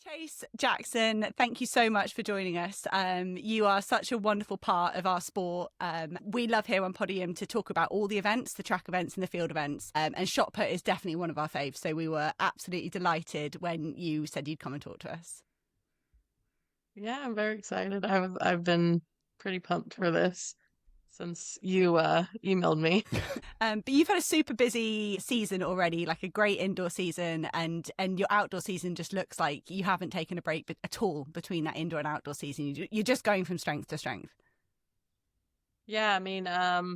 Chase Jackson, thank you so much for joining us. You are such a wonderful part of our sport. We love here on Podium to talk about all the events, the track events and the field events. And shot put is definitely one of our faves. So we were absolutely delighted when you said you'd come and talk to us. Yeah, I'm very excited. I've been pretty pumped for this since you emailed me. But you've had a super busy season already, like a great indoor season, and your outdoor season just looks like you haven't taken a break at all between that indoor and outdoor season. You're just going from strength to strength. Yeah, I mean,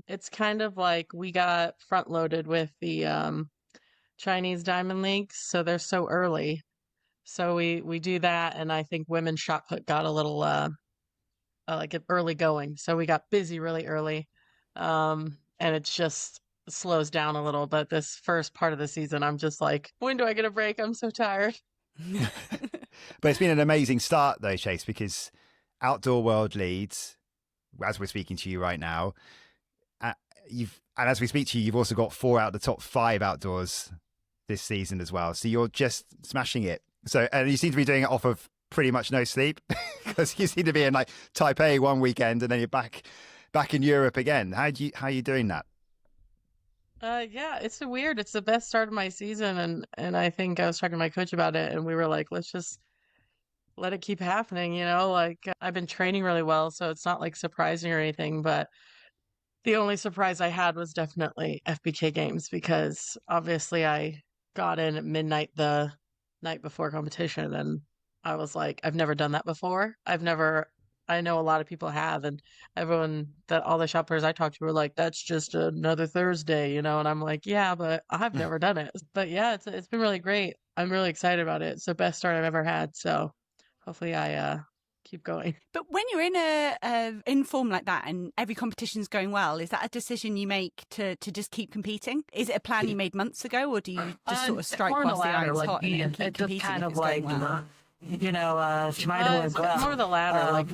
it's kind of like we got front loaded with the Chinese Diamond Leagues, so they're so early. So we do that, and I think women's shot put got a little like an early going. So we got busy really early. And it's just slows down a little. But this first part of the season, I'm just like, when do I get a break? I'm so tired. But it's been an amazing start though, Chase, because Outdoor World leads, as we're speaking to you right now, and as we speak to you, you've also got 4 out of the top 5 outdoors this season as well. So you're just smashing it. So, and you seem to be doing it off of pretty much no sleep, because you seem to be in like Taipei one weekend and then you're back in Europe again. How are you doing that? Yeah, it's weird. It's the best start of my season, and I think I was talking to my coach about it, and we were like, let's just let it keep happening, you know? Like I've been training really well, so it's not like surprising or anything, but the only surprise I had was definitely FBK games because obviously I got in at midnight the night before competition, and I was like, I've never done that before. I know a lot of people have, and all the shoppers I talked to were like, that's just another Thursday, you know? And I'm like, yeah, but I've never done it. But yeah, it's been really great. I'm really excited about it. It's the best start I've ever had. So hopefully I keep going. But when you're in in form like that and every competition's going well, is that a decision you make to just keep competing? Is it a plan you made months ago, or do you just sort of strike whilst the iron's hot and keep competing if it's going well? China went well. More the latter, like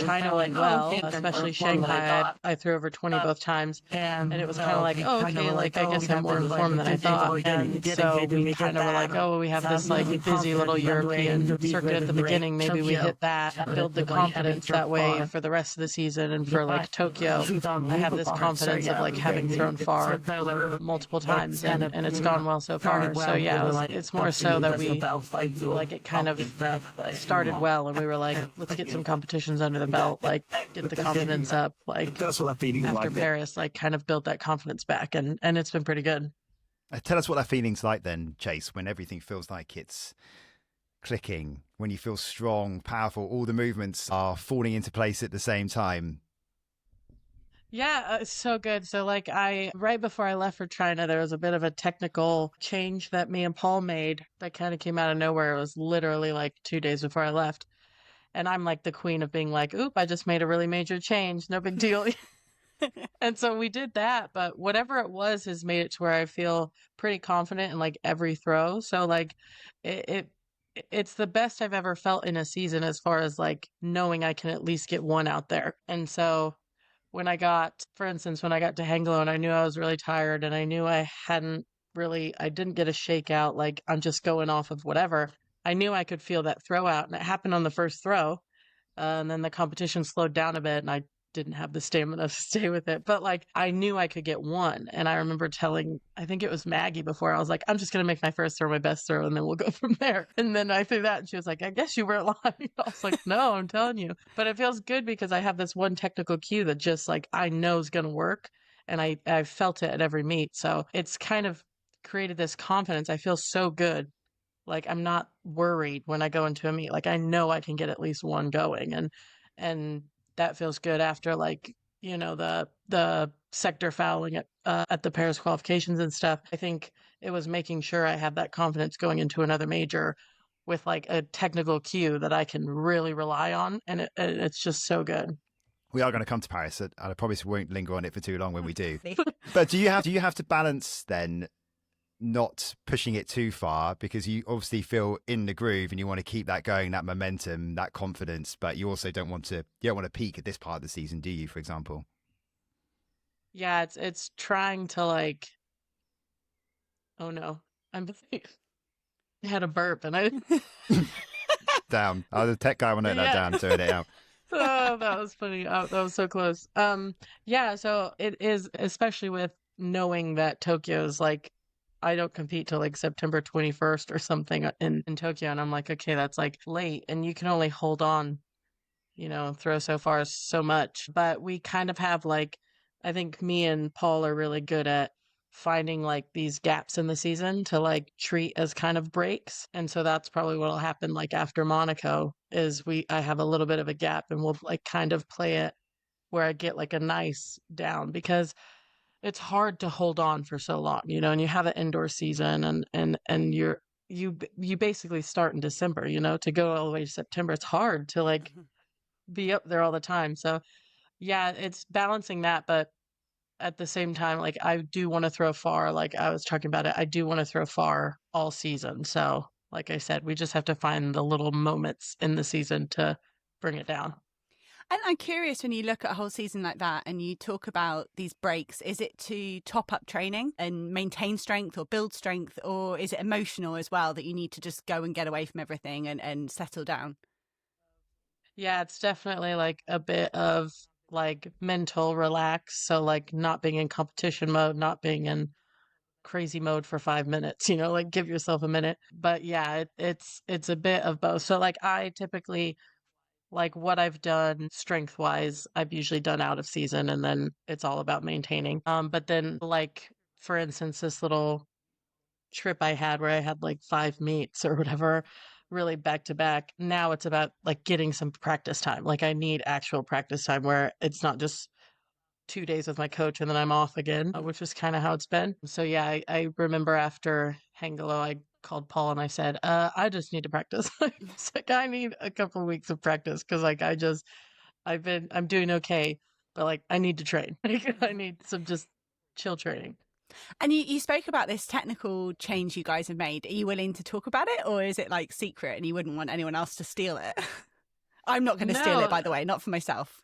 China went well, especially Shanghai. I threw over 20 both times, and it was kind of like, oh, okay, like I guess I'm more informed than I thought. And so we kind of were like, oh, we have this like busy little European circuit at the beginning. Maybe we hit that, build the confidence that way for the rest of the season. And for like Tokyo, I have this confidence of like having thrown far multiple times, and it's gone well so far. So yeah, it's more so that we like it kind of started well, and we were like, let's get some competitions under the belt, like get the confidence up, like after Paris, like kind of build that confidence back, and it's been pretty good. Tell us what that feeling's like then, Chase, when everything feels like it's clicking, when you feel strong, powerful, all the movements are falling into place at the same time. Yeah, it's so good. So like right before I left for China, there was a bit of a technical change that me and Paul made that kind of came out of nowhere. It was literally like 2 days before I left. And I'm like the queen of being like, oop, I just made a really major change. No big deal. And so we did that, but whatever it was has made it to where I feel pretty confident in like every throw. So like it it's the best I've ever felt in a season as far as like knowing I can at least get one out there. And so for instance, when I got to Hanglo and I knew I was really tired and I knew I didn't get a shakeout, like I'm just going off of whatever. I knew I could feel that throw out, and it happened on the first throw. And then the competition slowed down a bit, and I didn't have the stamina to stay with it. But like I knew I could get one. And I remember I think it was Maggie before, I was like, I'm just going to make my first throw my best throw, and then we'll go from there. And then I threw that, and she was like, I guess you weren't lying. I was like, no, I'm telling you. But it feels good because I have this one technical cue that just like I know is going to work. And I felt it at every meet. So it's kind of created this confidence. I feel so good. Like I'm not worried when I go into a meet. Like I know I can get at least one going, and that feels good after like, you know, the sector fouling at the Paris qualifications and stuff. I think it was making sure I have that confidence going into another major with like a technical cue that I can really rely on, and it's just so good. We are going to come to Paris, and I promise we won't linger on it for too long when we do. But do you have to balance then not pushing it too far, because you obviously feel in the groove and you want to keep that going, that momentum, that confidence, but you also don't want to peak at this part of the season, do you, for example? Yeah, it's trying to like, oh no, I had a burp and I down. The tech guy will note that Yeah. down to edit out. Oh, that was funny. Oh, that was so close. Yeah, so it is, especially with knowing that Tokyo's like, I don't compete till like September 21st or something in Tokyo. And I'm like, okay, that's like late. And you can only hold on, throw so far so much. But we kind of have like, I think me and Paul are really good at finding like these gaps in the season to like treat as kind of breaks. And so that's probably what'll happen like after Monaco is I have a little bit of a gap and we'll like kind of play it where I get like a nice down because it's hard to hold on for so long, and you have an indoor season and you basically start in December, to go all the way to September. It's hard to like be up there all the time. So yeah, it's balancing that, but at the same time, like I do want to throw far, like I was talking about it, I do want to throw far all season. So like I said, we just have to find the little moments in the season to bring it down. And I'm curious, when you look at a whole season like that and you talk about these breaks, is it to top up training and maintain strength or build strength, or is it emotional as well that you need to just go and get away from everything and settle down? Yeah, it's definitely like a bit of like mental relax. So like not being in competition mode, not being in crazy mode for 5 minutes, like give yourself a minute. But yeah, it's a bit of both. So like I typically like what I've done strength wise, I've usually done out of season and then it's all about maintaining. But then like for instance, this little trip I had where I had like 5 meets or whatever, really back to back. Now it's about like getting some practice time. Like I need actual practice time where it's not just 2 days with my coach and then I'm off again, which is kind of how it's been. So yeah, I remember after Hangalo, I called Paul and I said, I just need to practice. It's like I need a couple of weeks of practice because like I'm doing okay, but like I need to train. I need some just chill training. And you spoke about this technical change you guys have made. Are you willing to talk about it, or is it like secret and you wouldn't want anyone else to steal it? I'm not going to steal it, by the way, not for myself.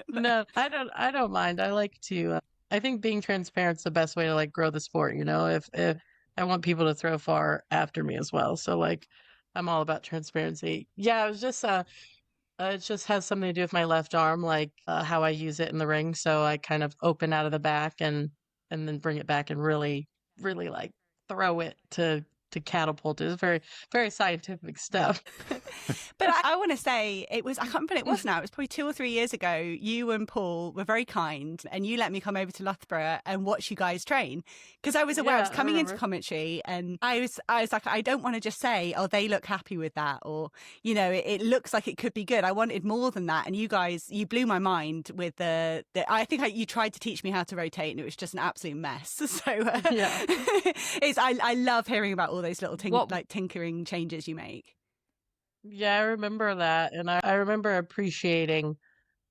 No, I don't mind. I like to, I think being transparent is the best way to like grow the sport, if I want people to throw far after me as well. So like, I'm all about transparency. Yeah, it was just, it just has something to do with my left arm, like how I use it in the ring. So I kind of open out of the back and then bring it back and really, really like throw it to catapult it. It's very, very scientific stuff. But I want to say I can't remember when it was now. It was probably 2 or 3 years ago. You and Paul were very kind and you let me come over to Loughborough and watch you guys train. Because I was aware I was coming into commentary and I was like, I don't want to just say, oh, they look happy with that. Or, it looks like it could be good. I wanted more than that. And you guys, you blew my mind with I think you tried to teach me how to rotate and it was just an absolute mess. So Yeah. I love hearing about all those little tinkering changes you make. Yeah, I remember that. And I remember appreciating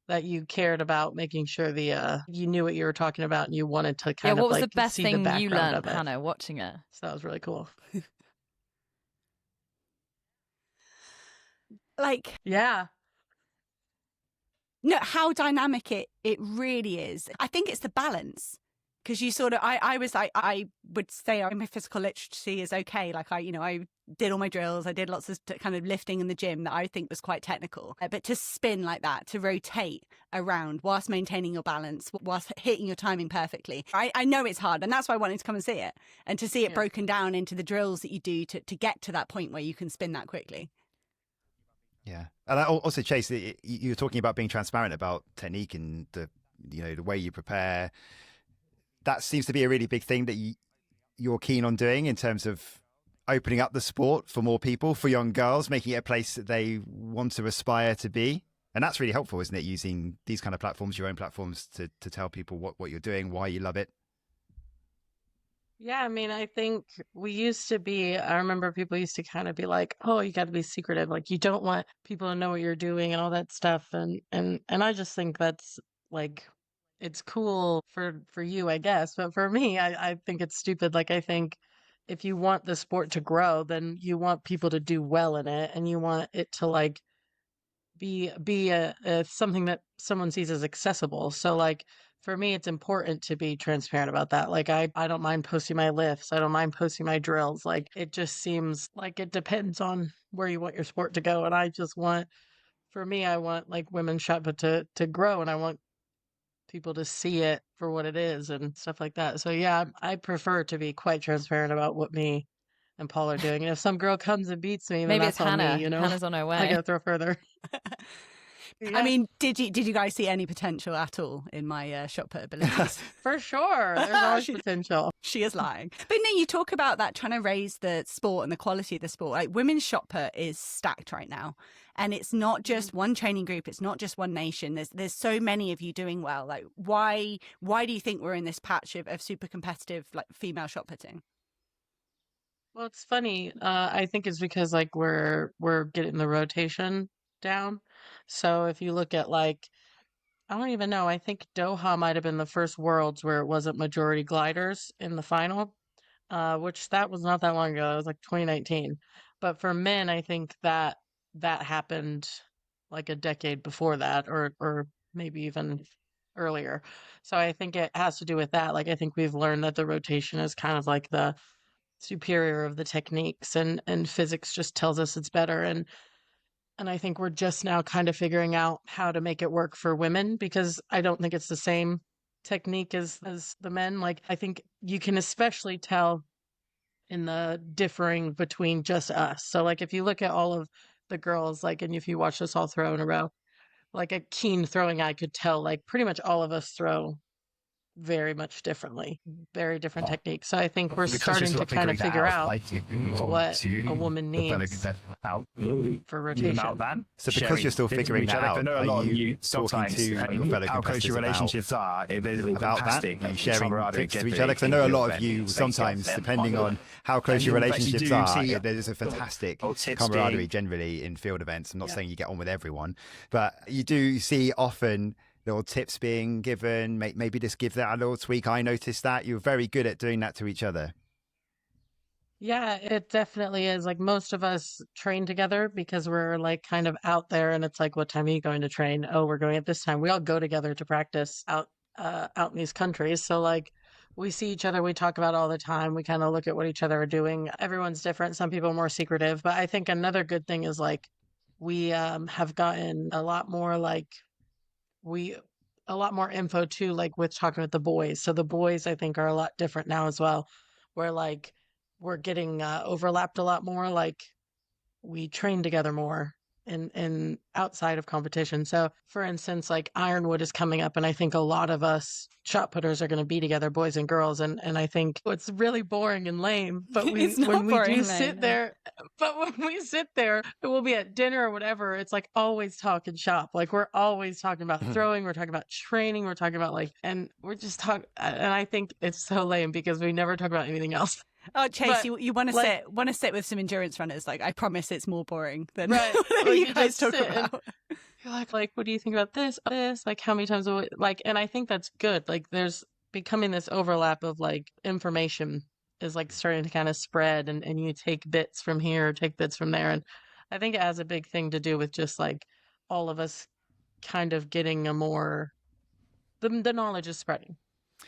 that you cared about making sure you knew what you were talking about and you wanted to kind of what was like the best see thing the you background learned, of it. Hannah, watching it? So that was really cool. Like, Yeah. no, how dynamic it really is. I think it's the balance. Because you sort of, I was like, I would say my physical literacy is okay. Like I did all my drills. I did lots of kind of lifting in the gym that I think was quite technical. But to spin like that, to rotate around whilst maintaining your balance, whilst hitting your timing perfectly. I know it's hard. And that's why I wanted to come and see it. And to see it broken down into the drills that you do to get to that point where you can spin that quickly. Yeah. And also, Chase, you were talking about being transparent about technique and the way you prepare. That seems to be a really big thing that you're keen on doing in terms of opening up the sport for more people, for young girls, making it a place that they want to aspire to be. And that's really helpful, isn't it? Using these kind of platforms, your own platforms, to tell people what you're doing, why you love it. Yeah, I mean, I think I remember people used to kind of be like, oh, you got to be secretive. Like you don't want people to know what you're doing and all that stuff. And I just think that's like, it's cool for you, I guess. But for me, I think it's stupid. Like, I think if you want the sport to grow, then you want people to do well in it and you want it to like be something that someone sees as accessible. So like for me, it's important to be transparent about that. Like I don't mind posting my lifts. I don't mind posting my drills. Like it just seems like it depends on where you want your sport to go. And I just want, for me, I want like women's shot put to grow, and I want people to see it for what it is and stuff like that. So yeah, I prefer to be quite transparent about what me and Paul are doing. And if some girl comes and beats me, then Maybe that's it's on Hannah. me, you know. Hannah's on her I way. gotta throw further. I mean, did you guys see any potential at all in my shot put abilities? For sure. There's always potential. She is lying. But no, you talk about that, trying to raise the sport and the quality of the sport. Like women's shot put is stacked right now. And it's not just one training group. It's not just one nation. There's so many of you doing well. Like why do you think we're in this patch of super competitive like female shot putting? Well, it's funny. I think it's because like we're getting the rotation down. So if you look at like, I don't even know. I think Doha might have been the first Worlds where it wasn't majority gliders in the final, which that was not that long ago. It was like 2019. But for men, I think that happened like a decade before that, or maybe even earlier. So I think it has to do with that. Like I think we've learned that the rotation is kind of like the superior of the techniques, and physics just tells us it's better. And I think we're just now kind of figuring out how to make it work for women, because I don't think it's the same technique as the men. Like I think you can especially tell in the differing between just us. So like if you look at all of the girls, like, and if you watch us all throw in a row, like a keen throwing eye could tell like pretty much all of us throw very much differently, very different techniques. So I think we're starting to kind of figure out what a woman needs for rotation. So because you're still figuring that out, are you talking to your fellow competitors relationships are about that? Are you sharing tips to each other? Because I know a lot of you sometimes, depending on how close your relationships are, there's a fantastic camaraderie generally in field events. I'm not saying you get on with everyone, but you do see often little tips being given, maybe just give that a little tweak. I noticed that you're very good at doing that to each other. Yeah, it definitely is. Like most of us train together because we're like kind of out there, and it's like, what time are you going to train? Oh, we're going at this time. We all go together to practice out in these countries. So like we see each other, we talk about it all the time. We kind of look at what each other are doing. Everyone's different. Some people are more secretive, but I think another good thing is like we have gotten a lot more a lot more info too, like with talking with the boys. So the boys I think are a lot different now as well, where like we're getting overlapped a lot more. Like we train together more in outside of competition. So for instance, like Ironwood is coming up, and I think a lot of us shot putters are going to be together, boys and girls, and I think it's really boring and lame, but when we do sit there, we'll be at dinner or whatever, it's like always talking shop. Like we're always talking about throwing, we're talking about training, we're talking about like, and we're just talking, and I think it's so lame because we never talk about anything else. Oh, Chase, but, you want to like, sit with some endurance runners? Like, I promise it's more boring than right. whatever you guys talk about. You're like, what do you think about this? Like, how many times will we, like, and I think that's good. Like, there's becoming this overlap of like information is like starting to kind of spread, and you take bits from here, take bits from there, and I think it has a big thing to do with just like all of us kind of getting a more the knowledge is spreading.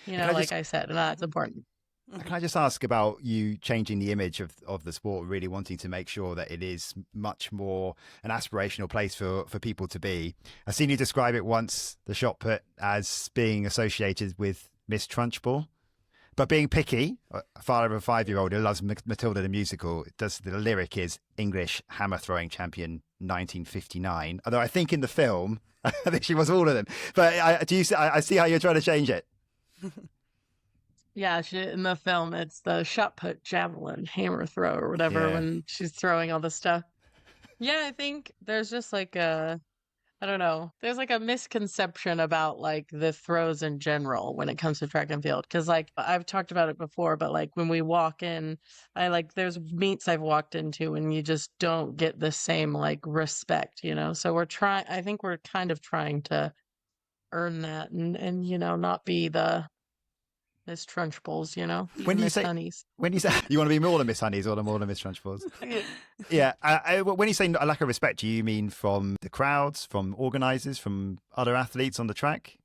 You know, like I said, and that's important. Can I just ask about you changing the image of the sport, really wanting to make sure that it is much more an aspirational place for people to be? I've seen you describe it once, the shot put, as being associated with Miss Trunchbull, but being picky. A father of a 5-year-old who loves Matilda the musical, the lyric is English hammer throwing champion 1959. Although I think in the film, I think she was all of them. But I see how you're trying to change it. Yeah, in the film, it's the shot put, javelin, hammer throw, or whatever, when she's throwing all this stuff. Yeah, I think there's just like I don't know, there's like a misconception about like the throws in general when it comes to track and field. Cause like I've talked about it before, but like when we walk in, there's meets I've walked into and you just don't get the same like respect, you know? So I think we're kind of trying to earn that and you know, not be the Miss Trunchbulls, you know, when you Miss say Honeys. When you say you want to be more than Miss Honeys or more than Miss Trunchbulls, yeah. When you say a lack of respect, do you mean from the crowds, from organisers, from other athletes on the track?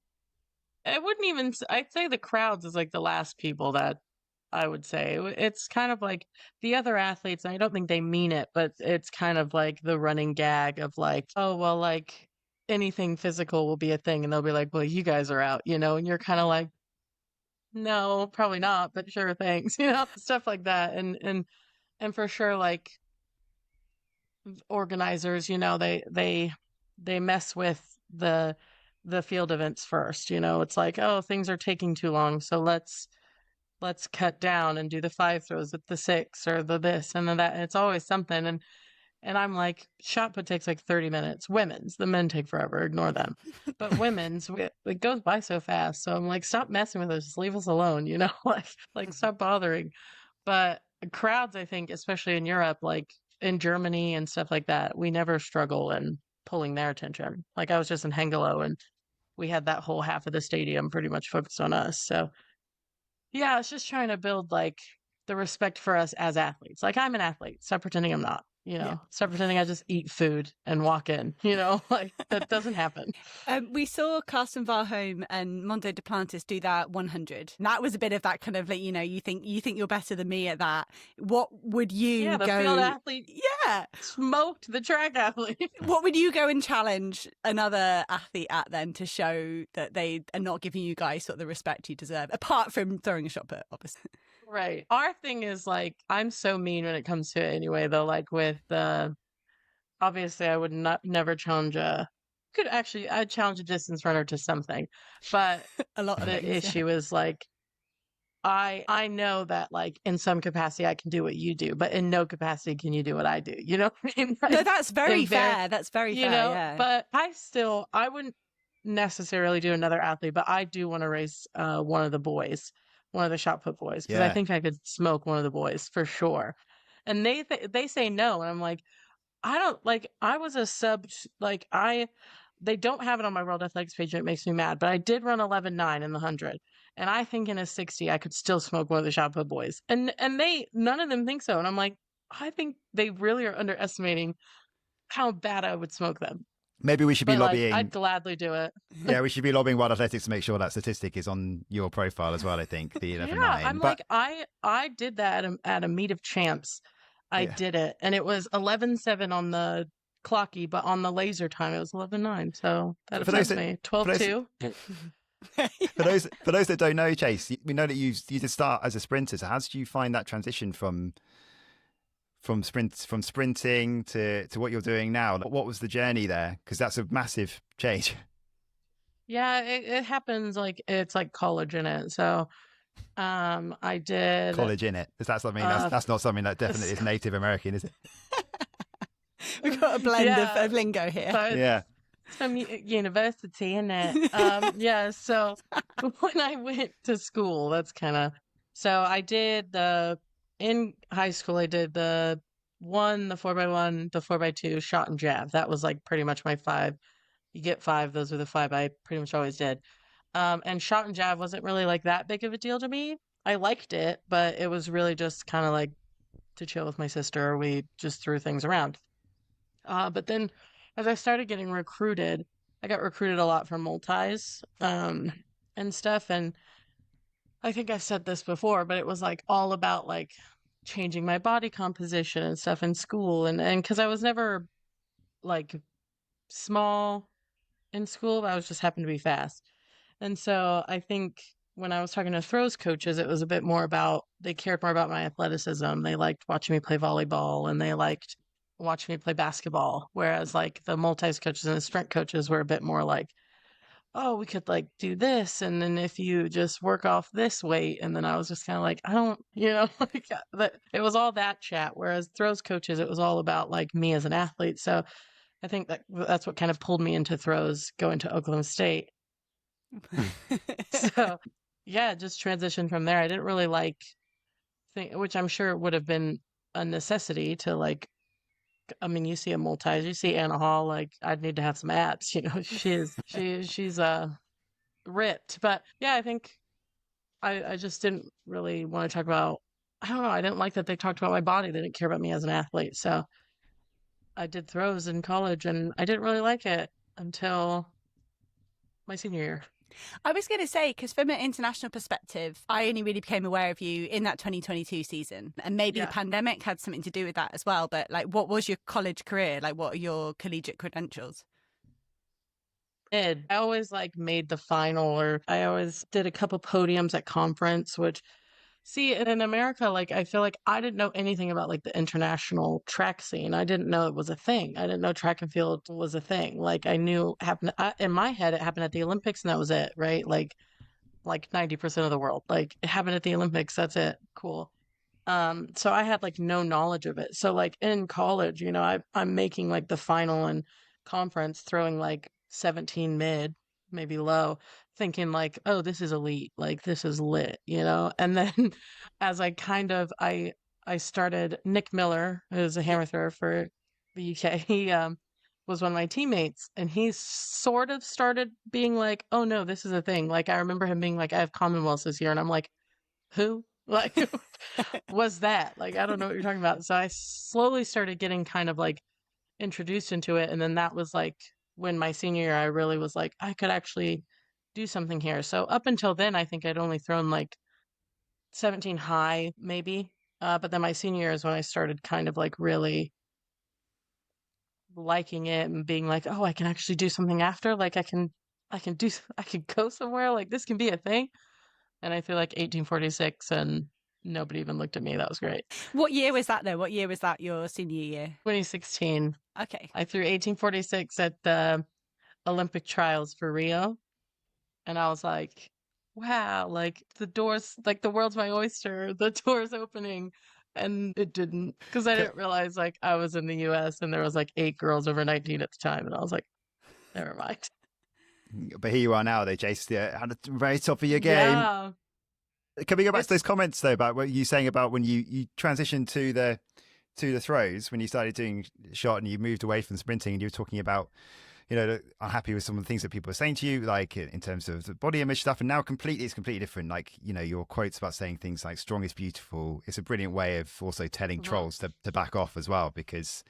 I wouldn't even, I'd say the crowds is like the last people that I would say. It's kind of like the other athletes, and I don't think they mean it, but it's kind of like the running gag of like, oh, well, like anything physical will be a thing. And they'll be like, well, you guys are out, and you're kind of like, no, probably not, but sure, thanks, stuff like that. And for sure, like organizers, they mess with the field events first. It's like, oh, things are taking too long, so let's cut down and do the 5 throws with the 6 or the this and then that. And it's always something. And I'm like, shot put takes like 30 minutes. Women's, the men take forever. Ignore them. But women's, it goes by so fast. So I'm like, stop messing with us. Just leave us alone. Like stop bothering. But crowds, I think, especially in Europe, like in Germany and stuff like that, we never struggle in pulling their attention. Like I was just in Hengelo and we had that whole half of the stadium pretty much focused on us. So yeah, it's just trying to build like the respect for us as athletes. Like I'm an athlete. Stop pretending I'm not. Stop pretending I just eat food and walk in. Like that doesn't happen. We saw Carsten Warholm and Mondo Duplantis do that 100. And that was a bit of that kind of like, you think you're better than me at that. What would you the go? Field athlete. Yeah, smoked the track athlete. What would you go and challenge another athlete at then to show that they are not giving you guys sort of the respect you deserve, apart from throwing a shot put, obviously? Right. Our thing is like, I'm so mean when it comes to it anyway, though, like with obviously I would never challenge I'd challenge a distance runner to something, but a lot of the things, issue is like, I know that like in some capacity I can do what you do, but in no capacity can you do what I do. You know what I mean? No, that's very fair. That's very fair. Yeah. But I wouldn't necessarily do another athlete, but I do want to race one of the boys. One of the shot put boys, because I think I could smoke one of the boys for sure. And they say no, and I'm like, I don't like. I was a sub, like they don't have it on my World Athletics page, and it makes me mad. But I did run 11.9 in the 100, and I think in a 60 I could still smoke one of the shot put boys, and none of them think so. And I'm like, I think they really are underestimating how bad I would smoke them. Maybe we should be lobbying. I'd gladly do it. Yeah, we should be lobbying World Athletics to make sure that statistic is on your profile as well. I think the 11.9. Yeah, I'm like, I did that at a meet of champs. I did it, and it was 11.7 on the clocky, but on the laser time it was 11.9. So that affects me. 12.2. For those that don't know, Chase, we know that you did start as a sprinter. So how did you find that transition from sprinting to what you're doing now? What was the journey there? Because that's a massive change. Yeah, it happens like it's like college in it. So I did college in it. Does that something that's not something that definitely is Native American, is it? We've got a blend of lingo here. So some university in it. Yeah, so when I went to school, that's kind of, so I did in high school, I did the 4x1, the 4x2, shot and jab. That was like pretty much my 5. You get 5. Those are the 5 I pretty much always did. And shot and jab wasn't really like that big of a deal to me. I liked it, but it was really just kind of like to chill with my sister. We just threw things around. But then as I started getting recruited, I got recruited a lot for multis and stuff. And I think I said this before, but it was like all about like changing my body composition and stuff in school. And because I was never like small in school, but I was just happened to be fast. And so I think when I was talking to throws coaches, it was a bit more about, they cared more about my athleticism. They liked watching me play volleyball and they liked watching me play basketball. Whereas like the multis coaches and the sprint coaches were a bit more like, oh, we could like do this. And then if you just work off this weight. And then I was just kind of like, I don't, like it was all that chat. Whereas throws coaches, it was all about like me as an athlete. So I think that's what kind of pulled me into throws going to Oklahoma State. So yeah, just transitioned from there. I didn't really like which I'm sure would have been a necessity to like, I mean, you see a multi, you see Anna Hall, like I'd need to have some abs, she's ripped. But yeah, I think I just didn't really want to talk about, I don't know, I didn't like that they talked about my body. They didn't care about me as an athlete. So I did throws in college and I didn't really like it until my senior year. I was going to say, because from an international perspective, I only really became aware of you in that 2022 season. And maybe the pandemic had something to do with that as well. But like, what was your college career? Like, what are your collegiate credentials? I always like made the final, or I always did a couple podiums at conference, which see in America, like I feel like I didn't know anything about like the international track scene. I didn't know it was a thing. I didn't know track and field was a thing. Like I knew it happened in my head, it happened at the Olympics and that was it, right? Like 90% of the world. Like it happened at the Olympics, that's it. Cool. So I had like no knowledge of it. So like in college, you know, I'm making like the final and conference, throwing like 17 mid, maybe low, thinking like, oh, this is elite, like this is lit, you know. And then as I started, Nick Miller, who's a hammer thrower for the UK, he was one of my teammates, and he sort of started being like, oh no, this is a thing. Like I remember him being like, I have Commonwealths this year, and I'm like, who? Like, was that? Like, I don't know what you're talking about. So I slowly started getting kind of like introduced into it. And then that was like when my senior year, I really was like, I could actually do something here. So up until then, I think I'd only thrown like 17 high, maybe. But then my senior year is when I started kind of like really liking it and being like, oh, I can actually do something after. Like I can go somewhere. Like this can be a thing. And I feel like 1846, and nobody even looked at me. That was great. What year was that, though? What year was that, your senior year? 2016. Okay. I threw 1846 at the Olympic trials for Rio. And I was like, wow, like the doors, like the world's my oyster. The door's opening. And it didn't, because I didn't realize like I was in the US and there was like 8 girls over 19 at the time. And I was like, never mind. But here you are now, though, Jace, at the very top of your game. Yeah. Can we go back to those comments, though, about what you saying about when you transitioned to the throws, when you started doing shot and you moved away from sprinting, and you were talking about, you know, unhappy with some of the things that people were saying to you, like in terms of the body image stuff, and now it's completely different. Like, you know, your quotes about saying things like "strong is beautiful." It's a brilliant way of also telling trolls to back off as well, because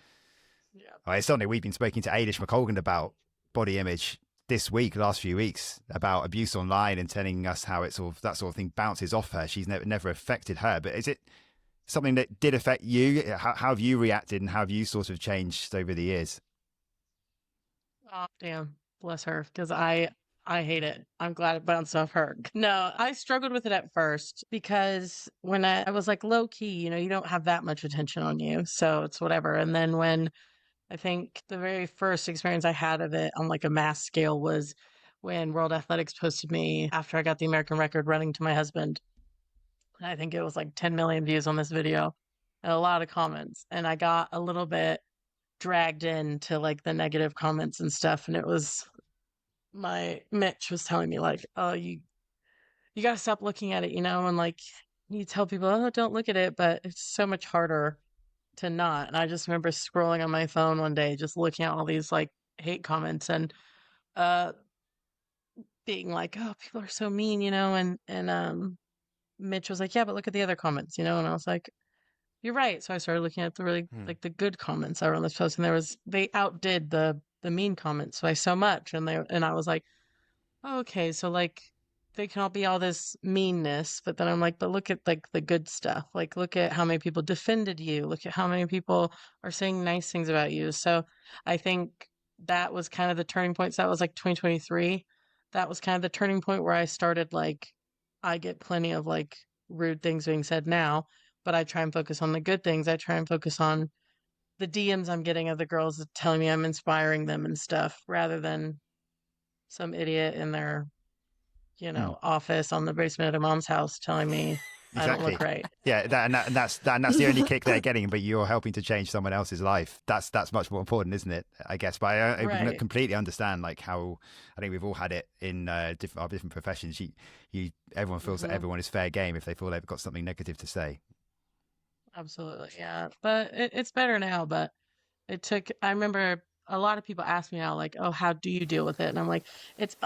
it's something we've been speaking to Ailish McColgan about body image this week, last few weeks, about abuse online, and telling us how it's that sort of thing bounces off her. She's never affected her, but is it something that did affect you? How have you reacted, and how have you sort of changed over the years? Oh, damn. Bless her. Because I hate it. I'm glad it bounced off her. No, I struggled with it at first because when I was like low key, you know, you don't have that much attention on you. So it's whatever. And then when I think the very first experience I had of it on like a mass scale was when World Athletics posted me after I got the American record running to my husband. I think it was like 10 million views on this video and a lot of comments. And I got a little bit dragged into like the negative comments and stuff. And it was my Mitch was telling me like, oh, you got to stop looking at it, you know, and like you tell people, oh, don't look at it, but it's so much harder to not. And I just remember scrolling on my phone one day, just looking at all these like hate comments and being like, oh, people are so mean, you know, and Mitch was like, yeah, but look at the other comments, you know, and I was like, you're right. So I started looking at the really like the good comments that were on this post, and they outdid the mean comments by so much, and I was like, oh, okay, so like they can all be all this meanness, but then I'm like, but look at like the good stuff. Like look at how many people defended you. Look at how many people are saying nice things about you. So I think that was kind of the turning point. So that was like 2023. That was kind of the turning point where I started like, I get plenty of like rude things being said now, but I try and focus on the good things. I try and focus on the DMs I'm getting of the girls telling me I'm inspiring them and stuff, rather than some idiot in their, you know, office on the basement of their mom's house telling me I don't look right. Yeah, that's the only kick they're getting, but you're helping to change someone else's life. That's much more important, isn't it? I guess. But I completely understand like how I think we've all had it in our different professions. Everyone feels that everyone is fair game if they feel they've got something negative to say. Absolutely, yeah. But it's better now. But I remember a lot of people ask me now, like, oh, how do you deal with it? And I'm like, it's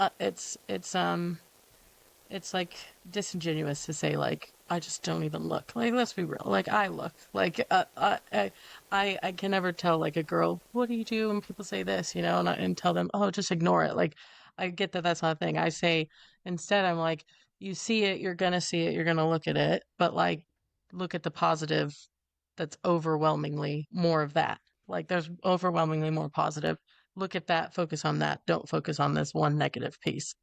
like disingenuous to say like I just don't even look. Like let's be real. Like I look. Like I can never tell like a girl, what do you do when people say this, you know, and tell them, oh, just ignore it. Like I get that that's not a thing. I say instead, I'm like, you see it, you're gonna see it, you're gonna look at it, but like, look at the positive that's overwhelmingly more of that. Like, there's overwhelmingly more positive. Look at that, focus on that. Don't focus on this one negative piece.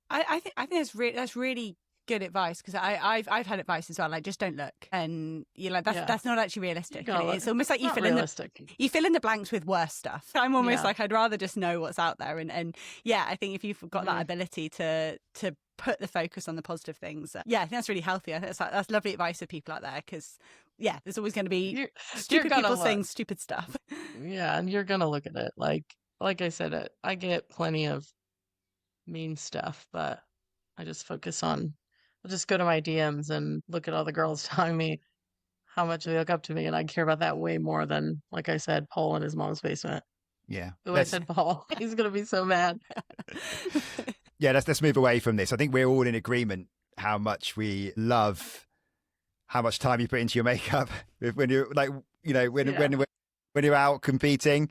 I think that's really good advice, because I've had advice as well, like just don't look, and you're like Yeah. that's not actually realistic. And it's almost like you Not fill realistic. you fill in the blanks with worse stuff. I'm almost Yeah. like I'd rather just know what's out there, and yeah, I think if you've got that ability to put the focus on the positive things, yeah, I think that's really healthy. I think that's lovely advice for people out there, because yeah, there's always going to be stupid people saying stupid stuff. Yeah, and you're gonna look at it. Like I said, I get plenty of mean stuff, but I just focus on. I'll just go to my DMs and look at all the girls telling me how much they look up to me, and I care about that way more than, like I said, Paul in his mom's basement. Yeah. Oh, I said Paul. He's gonna be so mad. Yeah, let's move away from this. I think we're all in agreement how much we love how much time you put into your makeup when you're like, you know, when you're out competing,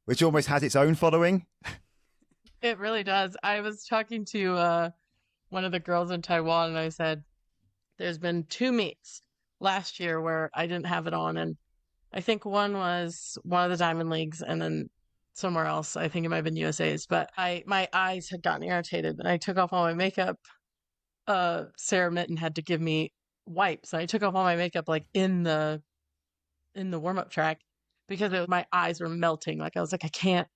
which almost has its own following. It really does. I was talking to one of the girls in Taiwan, and I said, there's been 2 meets last year where I didn't have it on, and I think one was one of the Diamond Leagues, and then somewhere else, I think it might have been USA's, but my eyes had gotten irritated, and I took off all my makeup. Sarah Mitten had to give me wipes, and I took off all my makeup like in the warm-up track, because my eyes were melting. Like, I was like, I can't.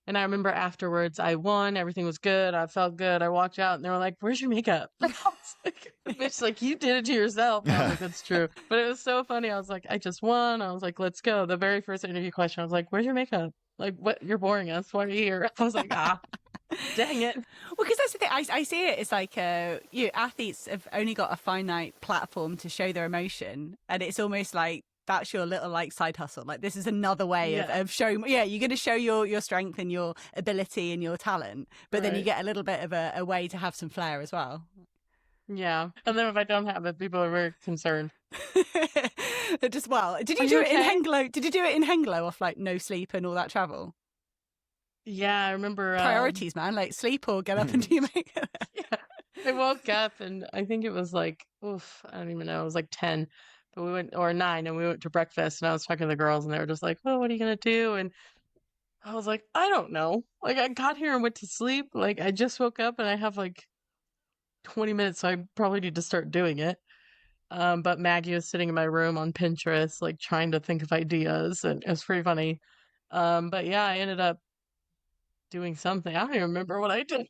And I remember afterwards, I won. Everything was good. I felt good. I walked out, and they were like, "Where's your makeup?" Like, I was like, "Bitch, like, you did it to yourself." I was like, "That's true." But it was so funny. I was like, "I just won." I was like, "Let's go." The very first interview question, I was like, "Where's your makeup? Like, what? You're boring us. Why are you here?" I was like, dang it. Well, because that's the thing. I see it. It's like athletes have only got a finite platform to show their emotion, and it's almost like that's your little like side hustle. Like, this is another way of showing. Yeah, you're going to show your strength and your ability and your talent, but then you get a little bit of a way to have some flair as well. Yeah, and then if I don't have it, people are very concerned. Just did you do it in Hengelo? Did you do it in Hengelo off like no sleep and all that travel? Yeah, I remember priorities, man. Like, sleep or get up and do your makeup. Yeah, I woke up, and I think it was like, I don't even know. It was like 10, but we went, or 9, and we went to breakfast, and I was talking to the girls, and they were just like, "Oh, what are you gonna do?" And I was like, "I don't know. Like, I got here and went to sleep. Like, I just woke up, and I have like 20 minutes, so I probably need to start doing it." But Maggie was sitting in my room on Pinterest, like trying to think of ideas, and it was pretty funny. But yeah, I ended up doing something. I don't even remember what I did.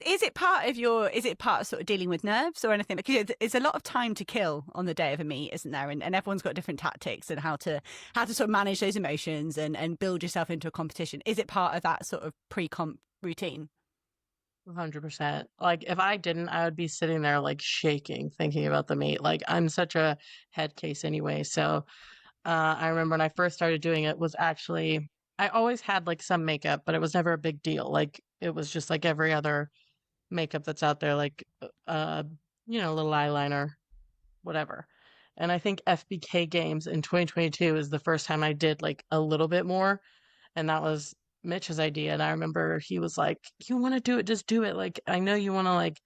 Is it part of sort of dealing with nerves or anything? Because it's a lot of time to kill on the day of a meet, isn't there? And everyone's got different tactics and how to sort of manage those emotions and build yourself into a competition. Is it part of that sort of pre-comp routine? 100%. Like, if I didn't, I would be sitting there like shaking, thinking about the meet. Like, I'm such a head case anyway. So I remember when I first started doing it, was actually, I always had like some makeup, but it was never a big deal. Like, it was just like every other makeup that's out there, like little eyeliner, whatever. And I think FBK Games in 2022 is the first time I did like a little bit more, and that was Mitch's idea. And I remember he was like, "You want to do it, just do it. Like, I know you want to." Like,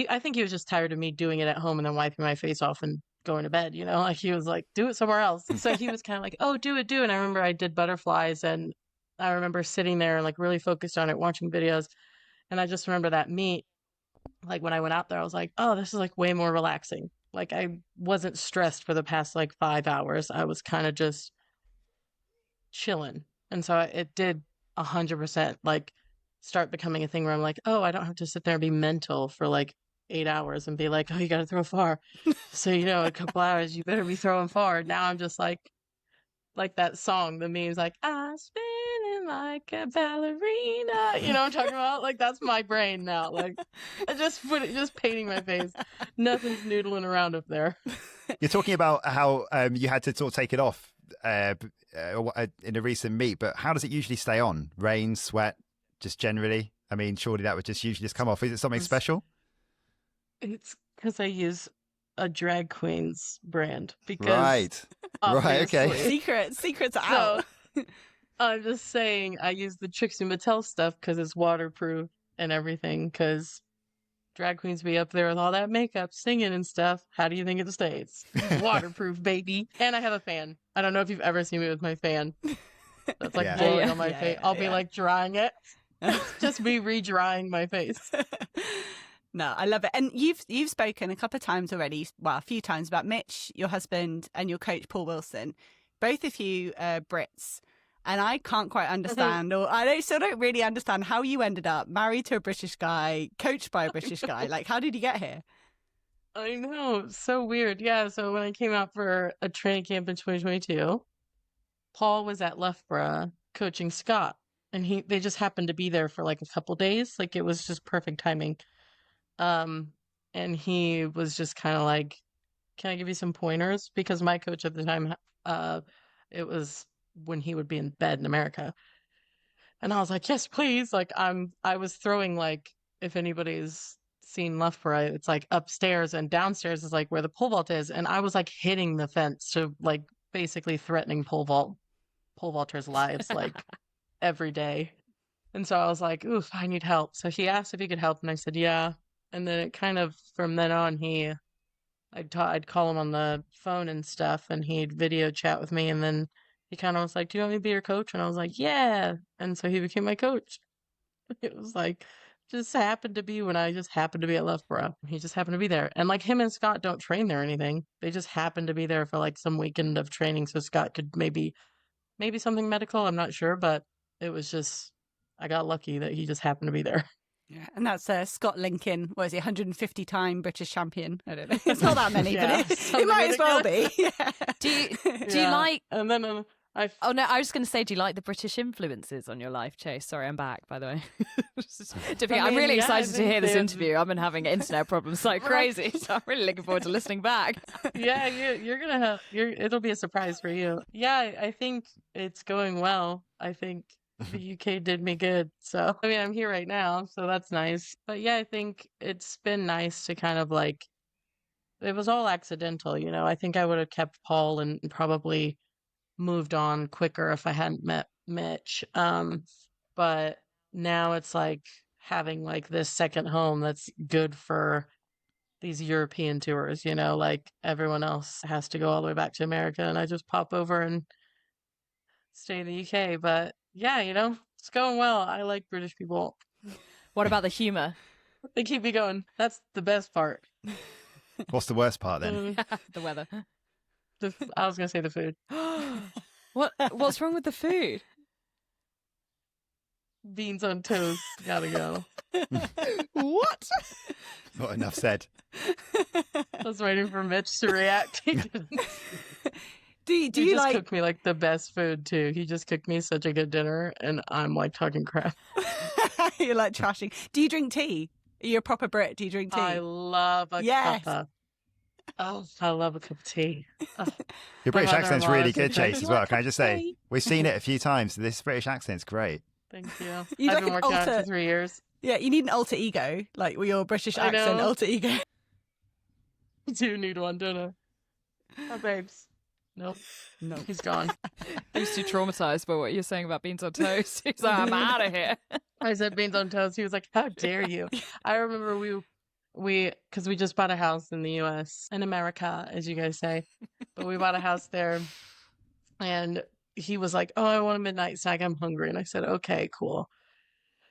I think he was just tired of me doing it at home and then wiping my face off and going to bed, like, he was like, "Do it somewhere else." So he was kind of like, "Oh, do it." And I remember I did butterflies, and I remember sitting there and like really focused on it, watching videos. And I just remember that meet, like, when I went out there, I was like, "Oh, this is like way more relaxing." Like, I wasn't stressed for the past like 5 hours. I was kind of just chilling. And so it did 100% like start becoming a thing where I'm like, "Oh, I don't have to sit there and be mental for like 8 hours and be like, oh, you got to throw far." So, a couple hours, you better be throwing far. Now I'm just like that song, the meme's like, "I'm spinning like a ballerina." You know what I'm talking about? Like, that's my brain now. Like, I just painting my face. Nothing's noodling around up there. You're talking about how you had to sort of take it off in a recent meet, but how does it usually stay on? Rain, sweat, just generally? I mean, surely that would just usually just come off. Is it something special? It's because I use a drag queen's brand. Because right, okay. Secrets are out. I'm just saying I use the Trixie Mattel stuff because it's waterproof and everything, because drag queens be up there with all that makeup, singing and stuff. How do you think it stays? Waterproof, baby. And I have a fan. I don't know if you've ever seen me with my fan. That's like Yeah. blowing on my face. I'll be like drying it. Just me re-drying my face. No, I love it. And you've spoken a couple of times already, well, a few times, about Mitch, your husband, and your coach, Paul Wilson. Both of you are Brits. And I can't quite understand, or still don't really understand how you ended up married to a British guy, coached by a British guy. Like, how did you get here? I know. So weird. Yeah. So when I came out for a training camp in 2022, Paul was at Loughborough coaching Scott. And they just happened to be there for like a couple days. Like, it was just perfect timing. And he was just kind of like, can I give you some pointers? Because my coach at the time, it was when he would be in bed in America. And I was like, yes, please. Like, I was throwing, like, if anybody's seen Loughborough, it's like upstairs and downstairs is like where the pole vault is. And I was like hitting the fence to like basically threatening pole vaulters' lives like every day. And so I was like, oof, I need help. So he asked if he could help, and I said, yeah. And then it kind of, from then on, I'd call him on the phone and stuff, and he'd video chat with me, and then he kind of was like, do you want me to be your coach? And I was like, yeah. And so he became my coach. It was like, just happened to be when I just happened to be at Loughborough. He just happened to be there. And like, him and Scott don't train there or anything. They just happened to be there for like some weekend of training, so Scott could maybe something medical. I'm not sure, but it was just, I got lucky that he just happened to be there. Yeah, and that's Scott Lincoln. What is he, 150-time British champion? I don't know. It's not that many, Yeah, but it might as well be. Yeah. Do you like? And then Oh no, I was going to say, do you like the British influences on your life, Chase? Sorry, I'm back, by the way. I'm really excited to hear this interview. I've been having internet problems like crazy, so I'm really looking forward to listening back. Yeah, you're gonna have it'll be a surprise for you. Yeah, I think it's going well. I think the UK did me good. So I mean, I'm here right now, so that's nice. But yeah, I think it's been nice to kind of like, it was all accidental, you know. I think I would have kept Paul and probably moved on quicker if I hadn't met Mitch. But now it's like having like this second home that's good for these European tours, you know, like everyone else has to go all the way back to America, and I just pop over and stay in the UK. But yeah, you know, it's going well. I like British people. What about the humour? They keep me going. That's the best part. What's the worst part then? The weather. I was gonna say the food. What's wrong with the food? Beans on toast. Gotta go. What? Not enough said. I was waiting for Mitch to react. He didn't. Do He you just like? cooked me like the best food too. He just cooked me such a good dinner, and I'm like talking crap. You're like trashing. Do you drink tea? Are you a proper Brit? Do you drink tea? I love a cuppa. Oh, I love a cup of tea. Oh. Your British My accent's mother-in-law really is good, like, Chase, "You as well. want a Can I cup just of say, tea?" we've seen it a few times. This British accent's great. Thank you. You'd I've like been an working on it alter- for 3 years. Yeah, you need an alter ego, like with your British I accent, know. alter ego. I do need one, don't I? Oh, babes. Nope. No. He's gone. He's too traumatized by what you're saying about beans on toast. He's like, I'm out of here. I said beans on toast. He was like, how dare you? I remember because we just bought a house in the US, in America, as you guys say. But we bought a house there, and he was like, oh, I want a midnight snack. I'm hungry. And I said, okay, cool.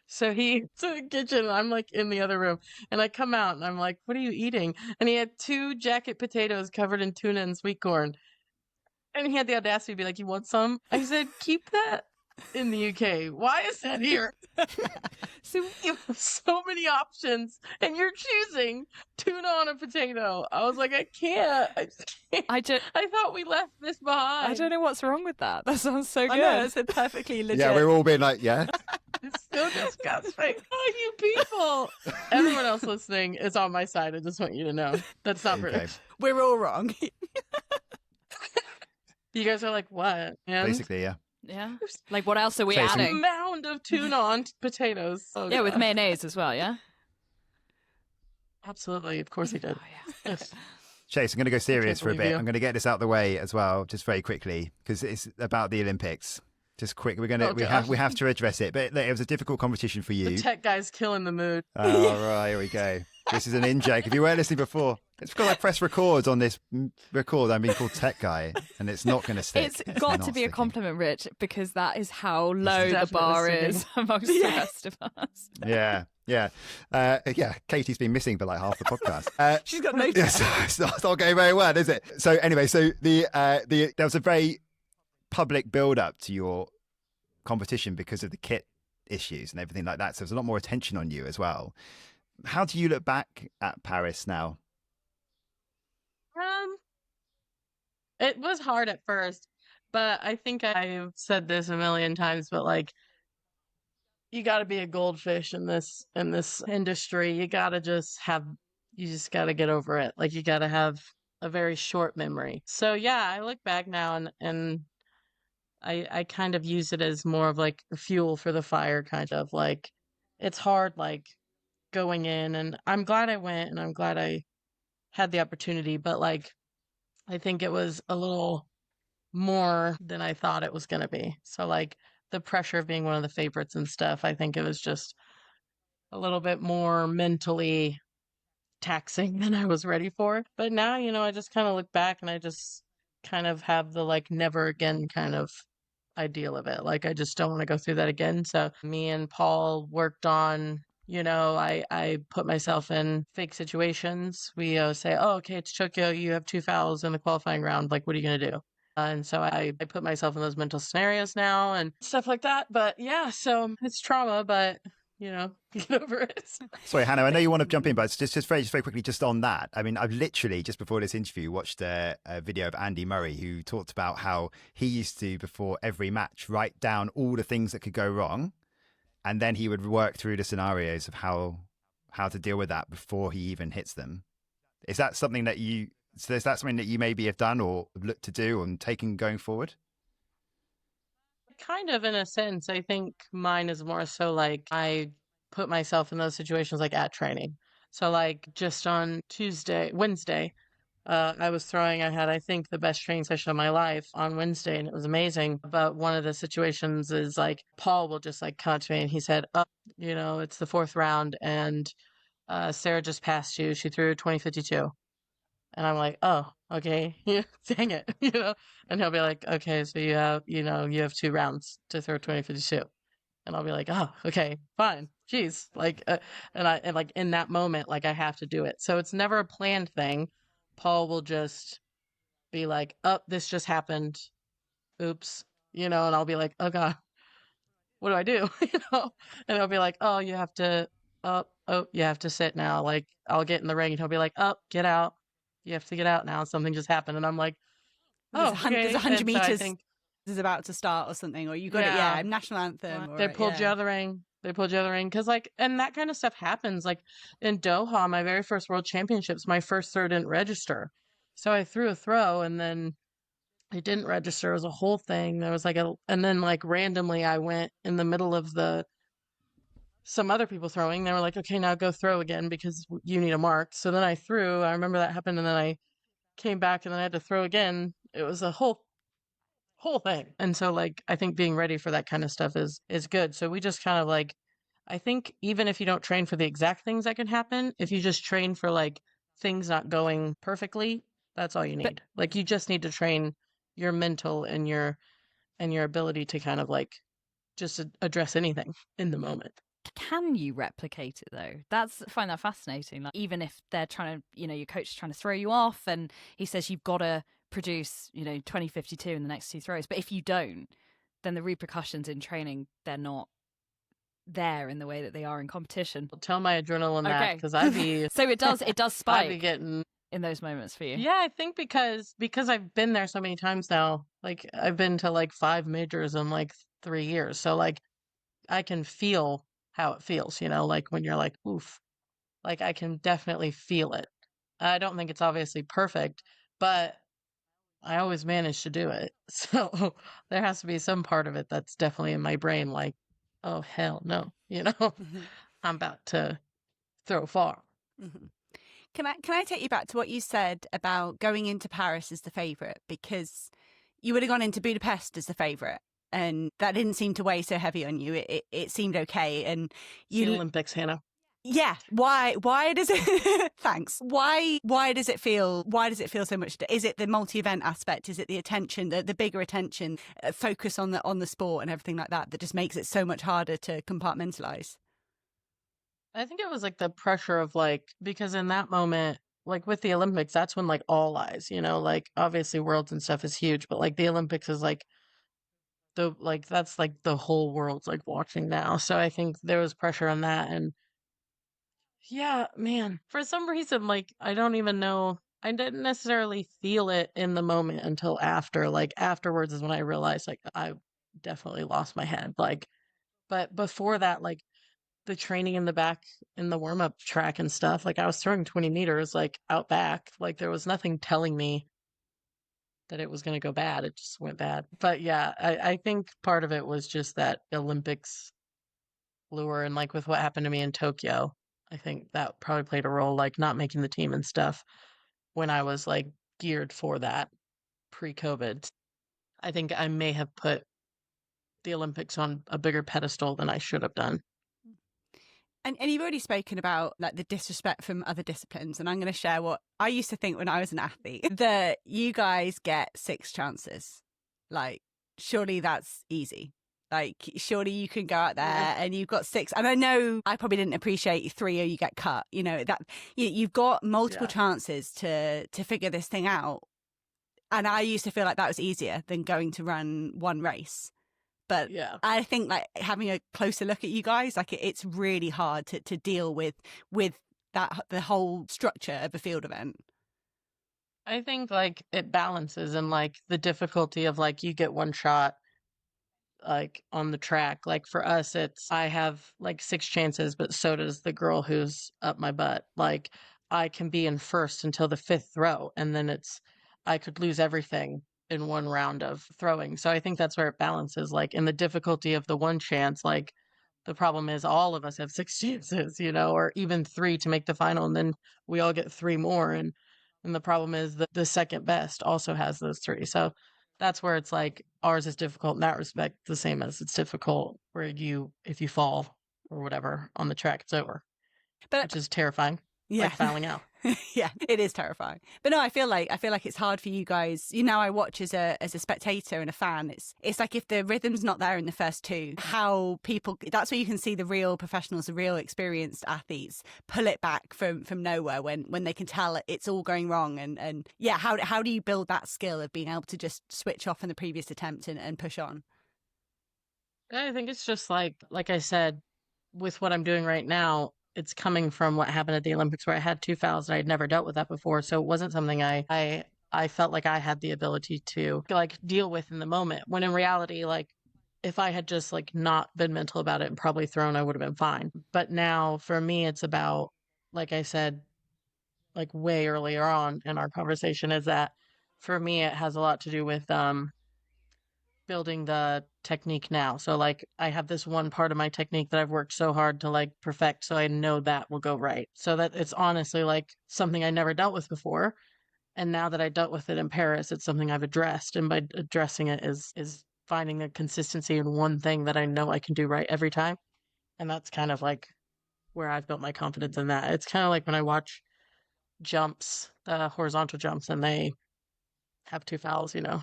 So he's in the kitchen, and I'm like in the other room, and I come out and I'm like, what are you eating? And he had 2 jacket potatoes covered in tuna and sweet corn. And he had the audacity to be like, you want some? I said, keep that in the UK. Why is that here? So you have so many options, and you're choosing tuna on a potato. I was like, I can't. I just can't. I thought we left this behind. I don't know what's wrong with that. That sounds so I good. know, it's a perfectly legit. Yeah, we're all being like, yeah. It's so disgusting. Oh, you people. Everyone else listening is on my side. I just want you to know. That's not Okay. British. We're all wrong. You guys are like, what? And Basically, yeah. Yeah. Like, what else are we Say some- a adding? mound of tuna on potatoes. Oh, Yeah, with God. mayonnaise as well, yeah? Absolutely. Of course he did. Yes. Chase, I'm going to go serious for a believe bit. you. I'm going to get this out the way as well, just very quickly, because it's about the Olympics. Just quick, we have to address it. But it was a difficult competition for you. The tech guy's killing the mood. Oh, right, here we go. This is an in-joke. If you weren't listening before, it's because I press record on this record. I'm being called tech guy, and it's not going to stick. It's got to be a compliment, Rich, because that is how low the bar is amongst the rest of us. Yeah. Katie's been missing for like half the podcast. She's got no. Yes, it's not going very well, is it? So anyway, there was a very public build-up to your competition because of the kit issues and everything like that. So there's a lot more attention on you as well. How do you look back at Paris now? It was hard at first, but I think I've said this a million times, but like, you got to be a goldfish in this industry. You just got to get over it. Like, you got to have a very short memory. So yeah, I look back now and I kind of use it as more of like fuel for the fire, kind of like, it's hard, like going in, and I'm glad I went and I'm glad I had the opportunity, but like, I think it was a little more than I thought it was going to be. So like, the pressure of being one of the favorites and stuff, I think it was just a little bit more mentally taxing than I was ready for. But now, I just kind of look back and I just kind of have the like never again kind of ideal of it. Like, I just don't want to go through that again. So me and Paul worked on, I put myself in fake situations. We say, oh, okay, it's Tokyo. You have 2 fouls in the qualifying round. Like, what are you going to do? And so I put myself in those mental scenarios now and stuff like that. But yeah, so it's trauma, but get over it. Sorry, Hannah, I know you want to jump in, but just very quickly, just on that. I mean, I've literally, just before this interview, watched a video of Andy Murray, who talked about how he used to, before every match, write down all the things that could go wrong. And then he would work through the scenarios of how to deal with that before he even hits them. Is that something that you maybe have done or looked to do and taken going forward? Kind of, in a sense. I think mine is more so like I put myself in those situations like at training. So like just on Wednesday, I was throwing, I had, I think, the best training session of my life on Wednesday, and it was amazing. But one of the situations is like, Paul will just like come up to me and he said, oh, it's the 4th round and Sarah just passed you. She threw 2052. And I'm like, oh, okay, dang it, And he'll be like, okay, so you have 2 rounds to throw 2052. And I'll be like, oh, okay, fine. Jeez. Like, and like in that moment, like I have to do it. So it's never a planned thing. Paul will just be like, oh, this just happened. Oops. And I'll be like, oh God, what do I do? And he'll be like, oh, you have to sit now. Like, I'll get in the ring and he'll be like, oh, get out. You have to get out now. Something just happened. And I'm like, oh, there's 100 meters so is about to start or something, or you got it, national anthem. They pulled you out of the ring. Because like, and that kind of stuff happens. Like in Doha, my very first world championships, my first throw didn't register. So I threw a throw and then it didn't register. It was a whole thing. There was like and then like randomly I went in the middle of some other people throwing. They were like, okay, now go throw again because you need a mark. So then I threw. I remember that happened, and then I came back and then I had to throw again. It was a whole thing. And so like, I think being ready for that kind of stuff is good. So we just kind of like, I think even if you don't train for the exact things that can happen, if you just train for like things not going perfectly, that's all you need. Like, you just need to train your mental and your ability to kind of like just address anything in the moment. Can you replicate it though? I find that fascinating. Like, even if they're trying to, your coach is trying to throw you off and he says you've got to produce, 2052 in the next 2 throws. But if you don't, then the repercussions in training, they're not there in the way that they are in competition. I'll tell my adrenaline that, because I'd be... So it does spike I'd be getting... in those moments for you. Yeah, I think because I've been there so many times now. Like, I've been to like 5 majors in like 3 years. So like, I can feel how it feels, like when you're like, oof, like I can definitely feel it. I don't think it's obviously perfect, but I always manage to do it. So there has to be some part of it that's definitely in my brain, like, oh, hell no, Mm-hmm. I'm about to throw far. Mm-hmm. Can I take you back to what you said about going into Paris as the favourite? Because you would have gone into Budapest as the favourite. and that didn't seem to weigh so heavy on you. It seemed okay. And It's the Olympics, Hannah. Yeah. Why does it thanks. Why does it feel so much? Is it the multi-event aspect? Is it the attention, the bigger attention, focus on the sport and everything like that just makes it so much harder to compartmentalize? I think it was like the pressure of like, because in that moment, like with the Olympics, that's when like all eyes, like obviously worlds and stuff is huge, but like the Olympics is like that's like the whole world's like watching now. So I think there was pressure on that. And yeah, man, for some reason, like I don't even know. I didn't necessarily feel it in the moment until after. Like afterwards is when I realized like I definitely lost my head. Like, but before that, like the training in the back in the warm up track and stuff, like I was throwing 20 meters like out back. Like there was nothing telling me that it was going to go bad. It just went bad. But yeah, I think part of it was just that Olympics lure, and like with what happened to me in Tokyo, I think that probably played a role, like not making the team and stuff when I was like geared for that pre-COVID. I think I may have put the Olympics on a bigger pedestal than I should have done. And you've already spoken about like the disrespect from other disciplines, and I'm going to share what I used to think when I was an athlete, that you guys get 6 chances. Like, surely that's easy. Like, surely you can go out there and you've got 6. And I know I probably didn't appreciate 3 or you get cut. That you've got multiple chances to figure this thing out. And I used to feel like that was easier than going to run one race. But yeah, I think like having a closer look at you guys, like it's really hard to deal with that, the whole structure of a field event. I think like it balances, and like the difficulty of like you get one shot like on the track. Like for us, it's I have like 6 chances, but so does the girl who's up my butt. Like I can be in first until the 5th throw, and then I could lose everything in one round of throwing. So I think that's where it balances, like in the difficulty of the one chance. Like the problem is all of us have 6 chances, or even 3 to make the final, and then we all get 3 more. And the problem is that the second best also has those 3. So that's where it's like ours is difficult in that respect, the same as it's difficult where if you fall or whatever on the track, it's over. Which is terrifying. Yeah. Like fouling out. Yeah, it is terrifying. But no, I feel like it's hard for you guys. I watch as a spectator and a fan. It's like if the rhythm's not there in the first 2, how people, that's where you can see the real professionals, the real experienced athletes pull it back from nowhere when they can tell it's all going wrong. And yeah, how do you build that skill of being able to just switch off in the previous attempt and push on? I think it's just like I said, with what I'm doing right now, it's coming from what happened at the Olympics where I had 2 fouls and I'd never dealt with that before. So it wasn't something I felt like I had the ability to like deal with in the moment, when in reality, like if I had just like not been mental about it and probably thrown, I would have been fine. But now for me, it's about, like I said, like way earlier on in our conversation, is that for me, it has a lot to do with building the technique now. So like I have this one part of my technique that I've worked so hard to like perfect, so I know that will go right. So that it's honestly like something I never dealt with before. And now that I dealt with it in Paris, it's something I've addressed. And by addressing it is finding a consistency in one thing that I know I can do right every time. And that's kind of like where I've built my confidence in that. It's kind of like when I watch jumps, horizontal jumps, and they have 2 fouls, and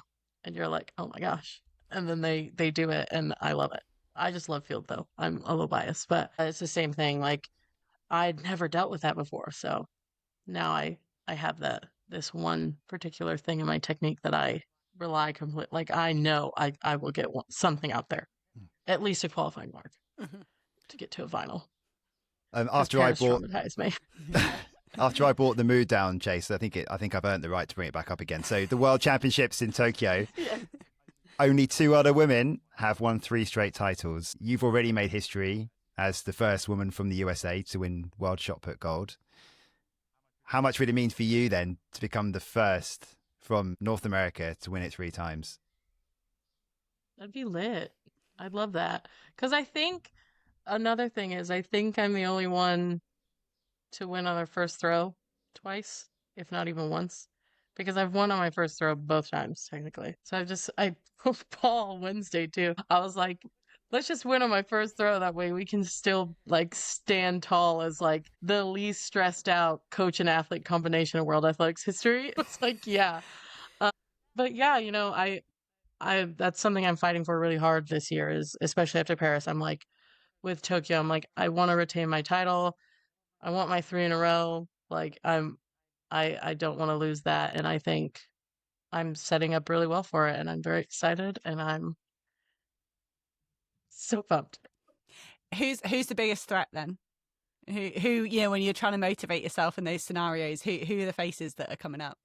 you're like, oh my gosh. And then they do it, and I love it. I just love field, though. I'm a little biased, but it's the same thing. Like I'd never dealt with that before, so now I have this one particular thing in my technique that I rely completely. Like I know I will get something out there, at least a qualifying mark, to get to a final. After I bought traumatized me. After I brought the mood down, Chase, I think I've earned the right to bring it back up again. So the World Championships in Tokyo. Yeah. Only 2 other women have won 3 straight titles. You've already made history as the first woman from the USA to win World Shot Put gold. How much would it mean for you then to become the first from North America to win it 3 times? That'd be lit. I'd love that. Because I think another thing is I think I'm the only one to win on their first throw twice, if not even once. because I've won on my first throw both times, technically. So I told Paul Wednesday too. I was like, let's just win on my first throw. That way we can still like stand tall as like the least stressed out coach and athlete combination in world athletics history. It's like, yeah. But yeah, I that's something I'm fighting for really hard this year is especially after Paris. I'm like with Tokyo, I'm like, I want to retain my title. I want my 3 in a row. Like I don't want to lose that. And I think I'm setting up really well for it. And I'm very excited and I'm so pumped. Who's the biggest threat then? Who when you're trying to motivate yourself in those scenarios, who are the faces that are coming up?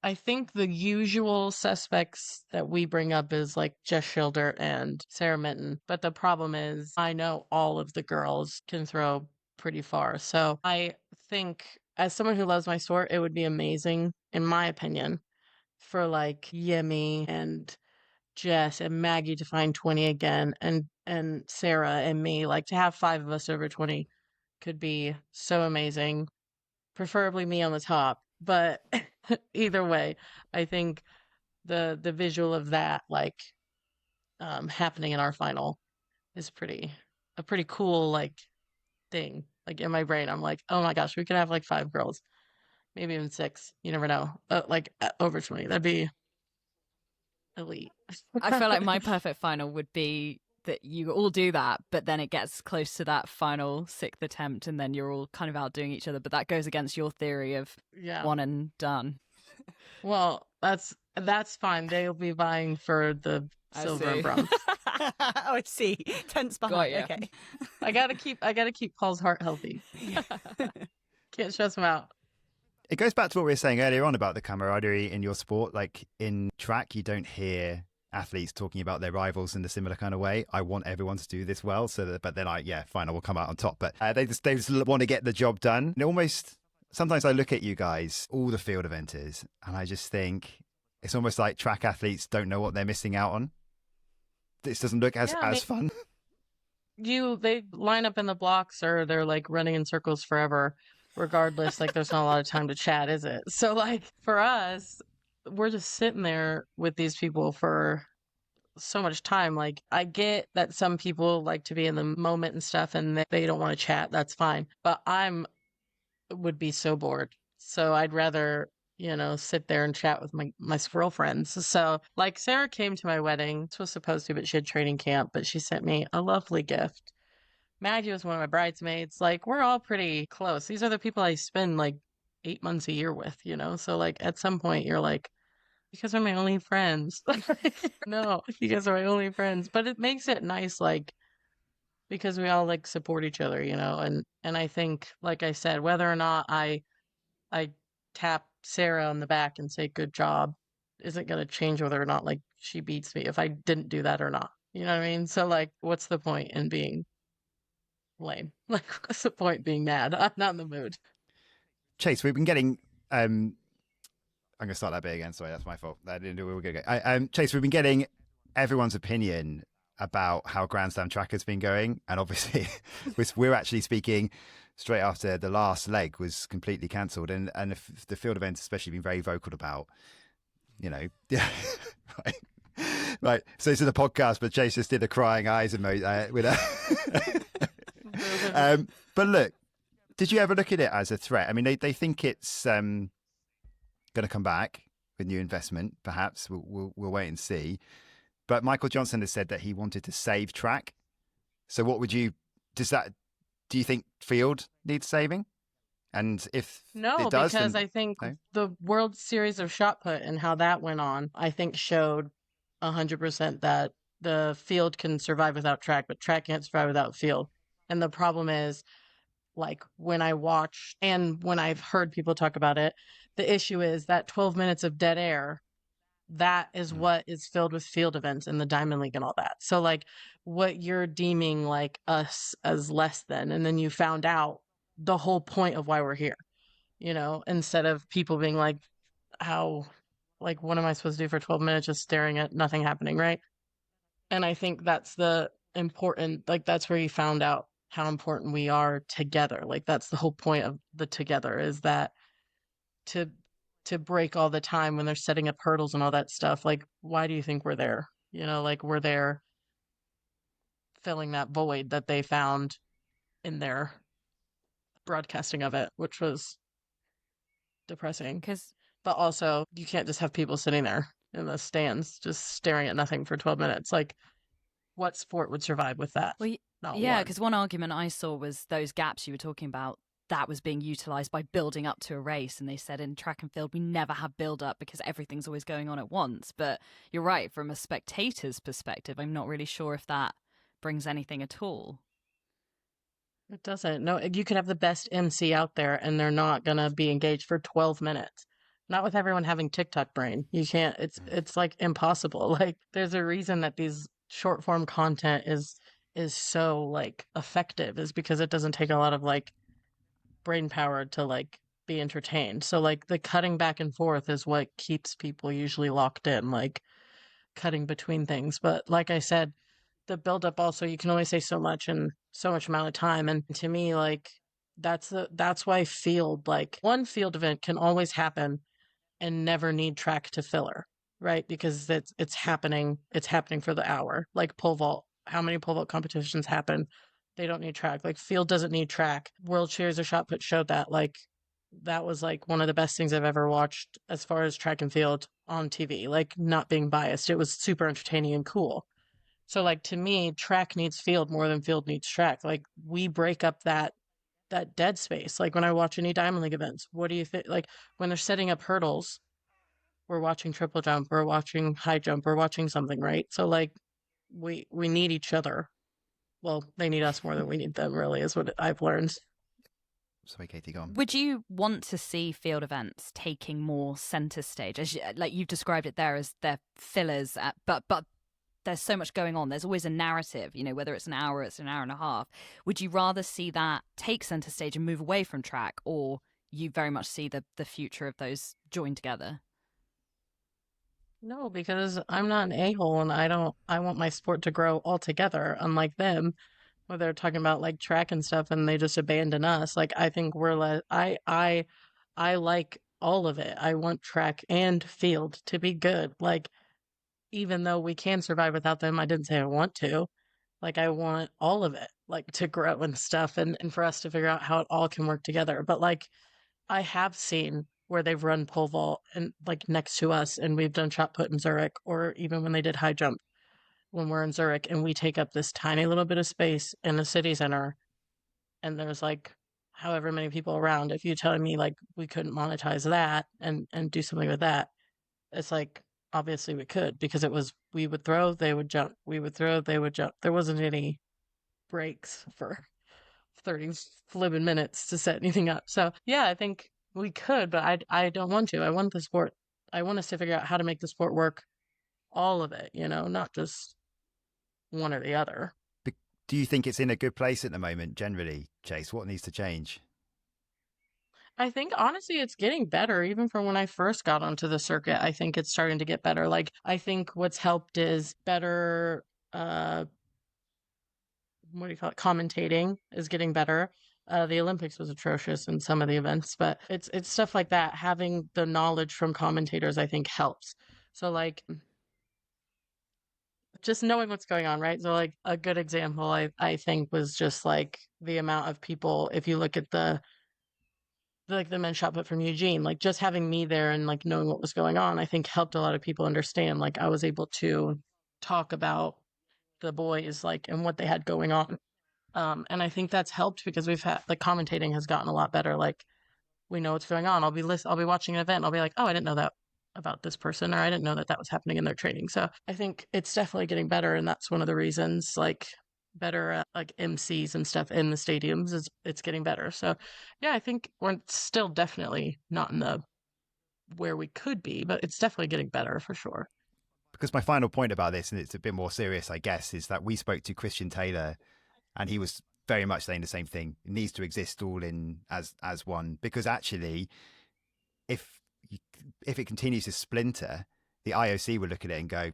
I think the usual suspects that we bring up is like Jess Schilder and Sarah Minton. But the problem is I know all of the girls can throw pretty far. So I think as someone who loves my sport, it would be amazing, in my opinion, for like Yemi and Jess and Maggie to find 20 again and Sarah and me, like to have 5 of us over 20 could be so amazing. Preferably me on the top, but either way, I think the visual of that like happening in our final is a pretty cool like thing. Like in my brain, I'm like, oh my gosh, we could have like 5 girls, maybe even 6. You never know. Over 20, that'd be elite. I feel like my perfect final would be that you all do that, but then it gets close to that final 6th attempt and then you're all kind of outdoing each other. But that goes against your theory of one and done. Well, that's fine. They'll be vying for the silver and bronze. Oh, I see. Tense behind. Okay. I gotta keep Paul's heart healthy. Can't stress him out. It goes back to what we were saying earlier on about the camaraderie in your sport. Like in track, you don't hear athletes talking about their rivals in a similar kind of way. I want everyone to do this well, but then fine, I will come out on top. But they just want to get the job done. And almost sometimes I look at you guys, all the field eventers, and I just think it's almost like track athletes don't know what they're missing out on. This doesn't look as fun. They line up in the blocks or they're like running in circles forever. Regardless, like there's not a lot of time to chat, is it? So like for us, we're just sitting there with these people for so much time. Like I get that some people like to be in the moment and stuff and they don't want to chat. That's fine. But would be so bored. So I'd rather, sit there and chat with my squirrel friends. So like Sarah came to my wedding. This was supposed to, but she had training camp, but she sent me a lovely gift. Maggie was one of my bridesmaids. Like, we're all pretty close. These are the people I spend like 8 months a year with, So, like, at some point, you're like, you guys are my only friends. No, you guys are my only friends. But it makes it nice, like, because we all like support each other, And I think, like I said, whether or not I tap Sarah on the back and say good job isn't going to change whether or not like she beats me if I didn't do that or not. You know what I mean? So, like, what's the point in being lame? Like, what's the point being mad? I'm not in the mood. Chase, we've been getting I'm gonna start that bit again. Sorry, that's my fault. I didn't do it. We're good. Chase, we've been getting everyone's opinion about how Grand Slam track has been going, and obviously we're actually speaking straight after the last leg was completely cancelled, and the field events especially been very vocal about, right. So this is a podcast, but Chase just did a crying eyes emoji with a. But look, did you ever look at it as a threat? I mean, they think it's going to come back with new investment. Perhaps we'll wait and see. But Michael Johnson has said that he wanted to save track. So what would you? Do you think field needs saving? And if it does, because I think the World Series of Shot Put and how that went on, I think showed 100% that the field can survive without track, but track can't survive without field. And the problem is, like, when I watch and when I've heard people talk about it, the issue is that 12 minutes of dead air, that is what is filled with field events in the Diamond League and all that. So, like, what you're deeming, like, us as less than, and then you found out the whole point of why we're here, instead of people being like, how, like, what am I supposed to do for 12 minutes just staring at nothing happening, right? And I think that's the important, like, that's where you found out how important we are together. Like, that's the whole point of the together, is that to to break all the time when they're setting up hurdles and all that stuff. Like, why do you think we're there? You know, like we're there filling that void that they found in their broadcasting of it, which was depressing. Because But also, you can't just have people sitting there in the stands just staring at nothing for 12 minutes. Like, what sport would survive with that? well, Not yeah, one. because one argument I saw was those gaps you were talking about. That was being utilized by building up to a race. And they said in track and field, we never have build up because everything's always going on at once. But you're right, from a spectator's perspective, I'm not really sure if that brings anything at all. It doesn't. No, you could have the best MC out there and they're not going to be engaged for 12 minutes. Not with everyone having TikTok brain. You can't, it's like impossible. Like there's a reason that these short form content is so like effective, is because it doesn't take a lot of like brain power to like be entertained. So like the cutting back and forth is what keeps people usually locked in, like cutting between things. But like I said, the build up also, you can only say so much in so much amount of time. And to me, like that's why field, like one field event can always happen and never need track to filler, right? Because it's happening for the hour. Like pole vault, how many pole vault competitions happen? They don't need track. Like field doesn't need track. World Series of Shot Put showed that. Like that was like one of the best things I've ever watched as far as track and field on TV. Like not being biased, it was super entertaining and cool. So like to me, track needs field more than field needs track. Like we break up that dead space. Like when I watch any Diamond League events, what do you think? Like when they're setting up hurdles, we're watching triple jump, we're watching high jump, we're watching something, right? So like we need each other. Well, they need us more than we need them, really, is what I've learned. Sorry, Katie, go on. Would you want to see field events taking more center stage, as like you've described it there, as they're fillers, but there's so much going on. There's always a narrative, you know, whether it's an hour and a half. Would you rather see that take center stage and move away from track, or you very much see the future of those joined together? No, because I'm not an a-hole and I want my sport to grow altogether, unlike them, where they're talking about like track and stuff and they just abandon us. Like I think I like all of it. I want track and field to be good. Like even though we can survive without them, I didn't say I want to. Like I want all of it, like to grow and stuff and for us to figure out how it all can work together. But like I have seen where they've run pole vault and like next to us and we've done shot put in Zurich, or even when they did high jump when we're in Zurich and we take up this tiny little bit of space in the city center and there's like however many people around. If you're telling me like we couldn't monetize that and do something with that, it's like obviously we could, because it was we would throw, they would jump, we would throw, they would jump. There wasn't any breaks for 30 flipping minutes to set anything up. So yeah, I think we could, but I don't want to. I want the sport. I want us to figure out how to make the sport work, all of it, you know, not just one or the other. Do you think it's in a good place at the moment, generally, Chase? What needs to change? I think honestly it's getting better. Even from when I first got onto the circuit, I think it's starting to get better. Like I think what's helped is better what do you call it? Commentating is getting better. The Olympics was atrocious in some of the events, but it's stuff like that. Having the knowledge from commentators, I think, helps. So like just knowing what's going on, right? So like a good example I think was just like the amount of people, if you look at the men's shot put from Eugene, like just having me there and like knowing what was going on, I think helped a lot of people understand. Like I was able to talk about the boys like and what they had going on. And I think that's helped because we've had the commentating has gotten a lot better. Like we know what's going on. I'll be watching an event. And I'll be like, oh, I didn't know that about this person, or I didn't know that was happening in their training. So I think it's definitely getting better, and that's one of the reasons. Like better like MCs and stuff in the stadiums is it's getting better. So yeah, I think we're still definitely not in the where we could be, but it's definitely getting better for sure. Because my final point about this, and it's a bit more serious, I guess, is that we spoke to Christian Taylor, and he was very much saying the same thing. It needs to exist all in as one, because actually, if it continues to splinter, the IOC will look at it and go,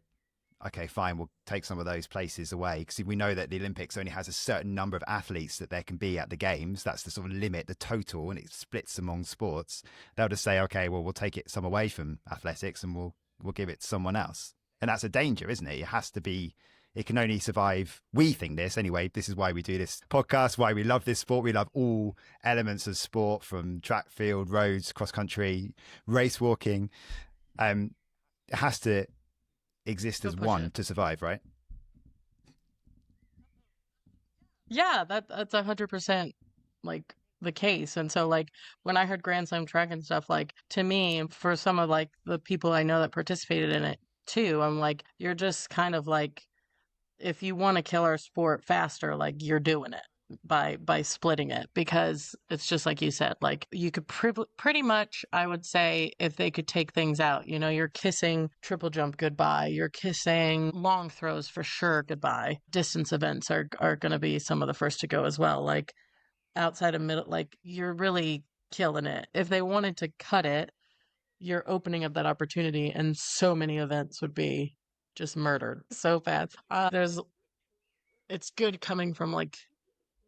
okay, fine, we'll take some of those places away, because we know that the Olympics only has a certain number of athletes that there can be at the games. That's the sort of limit, the total, and it splits among sports. They'll just say, okay, well, we'll take some away from athletics and we'll give it to someone else. And that's a danger, isn't it? It has to be, it can only survive. We think this anyway. This is why we do this podcast, why we love this sport. We love all elements of sport, from track, field, roads, cross country, race walking. It has to exist as one to survive, right? Yeah, that's 100% like the case. And so like when I heard Grand Slam track and stuff, like to me, for some of like the people I know that participated in it too, I'm like, you're just kind of like, if you want to kill our sport faster, like you're doing it by splitting it, because it's just like you said, like you could pretty much, I would say, if they could take things out, you know, you're kissing triple jump goodbye, you're kissing long throws for sure goodbye. Distance events are going to be some of the first to go as well. Like outside of middle, like you're really killing it. If they wanted to cut it, you're opening up that opportunity, and so many events would be just murdered so fast. It's good coming from like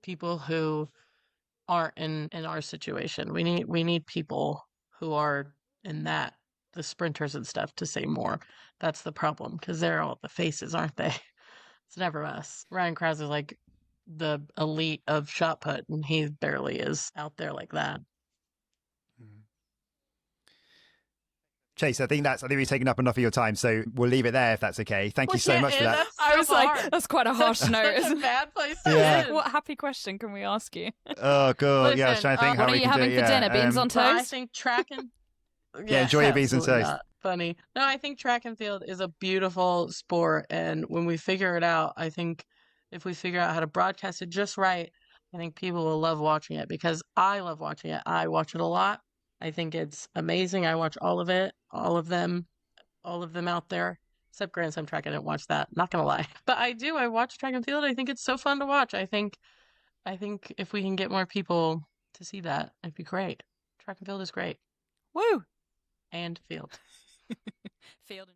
people who aren't in our situation. We need people who are in that, the sprinters and stuff, to say more. That's the problem, because they're all the faces, aren't they? It's never us. Ryan Krause is like the elite of shot put, and he barely is out there like that. Chase, I think we've taken up enough of your time, so we'll leave it there if that's okay. Thank you so much for that. I was like, that's quite a harsh note. That's a bad place to end. What happy question can we ask you? Oh, God. Yeah, I was trying to think how we can do it. What are you having for dinner? Beans on toast? I think track and... Yeah, enjoy your beans and toast. Not funny. No, I think track and field is a beautiful sport, and when we figure it out, I think if we figure out how to broadcast it just right, I think people will love watching it, because I love watching it. I watch it a lot. I think it's amazing. I watch all of it, all of them out there, except Grand Slam track. I didn't watch that, not gonna lie, but I do. I watch track and field. I think it's so fun to watch. I think if we can get more people to see that, it'd be great. Track and field is great. Woo! And field. Field.